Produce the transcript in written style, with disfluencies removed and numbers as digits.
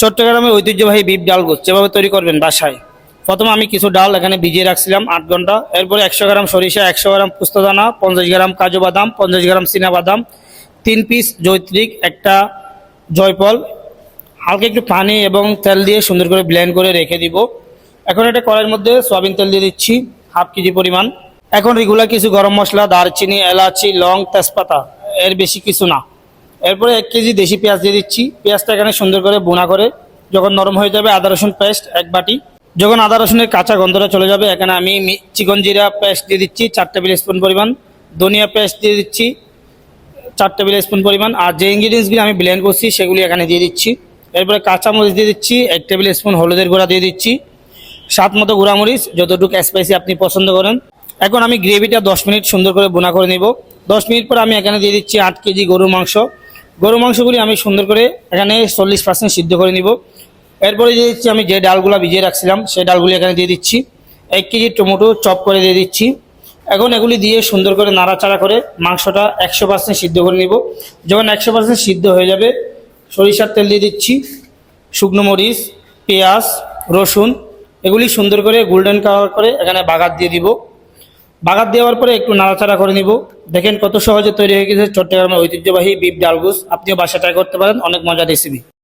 চট্টগ্রামের ঐতিহ্যবাহী বিফ ডালগোশ যেভাবে তৈরি করবেন বাসায়। প্রথমে আমি কিছু ডাল এখানে ভিজিয়ে রাখছিলাম 8 ঘন্টা। এরপরে 100 গ্রাম সরিষা, 100 গ্রাম পোস্তদানা, 50 গ্রাম কাজু বাদাম, 50 গ্রাম চীনাবাদাম, 3 পিস জৈত্রিক, একটা জয়ফল, হালকা একটু পানি এবং তেল দিয়ে সুন্দর করে ব্লেন্ড করে রেখে দিব। এখন একটা কড়াইয়ের মধ্যে সয়াবিন তেল দিয়ে দিচ্ছি হাফ কেজি পরিমাণ। এখন রেগুলার কিছু গরম মশলা, দারচিনি, এলাচি, লং, তেজপাতা, এর বেশি কিছু না। এরপরে 1 কেজি দেশি পেঁয়াজ দিয়ে দিচ্ছি। পেঁয়াজটা এখানে সুন্দর করে বোনা করে যখন নরম হয়ে যাবে, আদা রসুন পেস্ট 1 বাটি। যখন আদা রসুনের কাঁচা গন্ধটা চলে যাবে, এখানে আমি চিকন জিরা পেস্ট দিয়ে দিচ্ছি 4 টেবিল স্পুন পরিমাণ, ধনিয়া পেস্ট দিয়ে দিচ্ছি 4 টেবিল স্পুন পরিমাণ। আর যে ইনগ্রিডিয়েন্টসগুলি আমি ব্লেন্ড করছি সেগুলি এখানে দিয়ে দিচ্ছি। এরপরে কাঁচামরিচ দিয়ে দিচ্ছি 1 টেবিল স্পুন, হলুদের গুঁড়া দিয়ে দিচ্ছি, স্বাদ মতো গুঁড়ামরিচ, যতটুকু স্পাইসি আপনি পছন্দ করেন। এখন আমি গ্রেভিটা 10 মিনিট সুন্দর করে বোনা করে নিব। 10 মিনিট পর আমি এখানে দিয়ে দিচ্ছি 8 কেজি গরুর মাংস। গরুর মাংসগুলি আমি সুন্দর করে এখানে 40% সিদ্ধ করে নিব। এরপরে দিয়ে দিচ্ছি আমি যে ডালগুলো ভিজিয়ে রাখছিলাম সেই ডালগুলি এখানে দিয়ে দিচ্ছি। 1 কেজি টমেটো চপ করে দিয়ে দিচ্ছি। এখন এগুলি দিয়ে সুন্দর করে নাড়াচাড়া করে মাংসটা 100% সিদ্ধ করে নিব। যখন 100% সিদ্ধ হয়ে যাবে, সরিষার তেল দিয়ে দিচ্ছি, শুকনো মরিচ, পেঁয়াজ, রসুন, এগুলি সুন্দর করে গোল্ডেন কালার করে এখানে বাগার দিয়ে দিব। বাগার দেওয়ার পরে একটু নাড়াচাড়া করে নিব। দেখেন কত সহজে তৈরি হয়ে গেছে চট্টগ্রামের ঐতিহ্যবাহী বিফ ডালগোশ। আপনিও বাসায় ট্রাই করতে পারেন, অনেক মজার রেসিপি।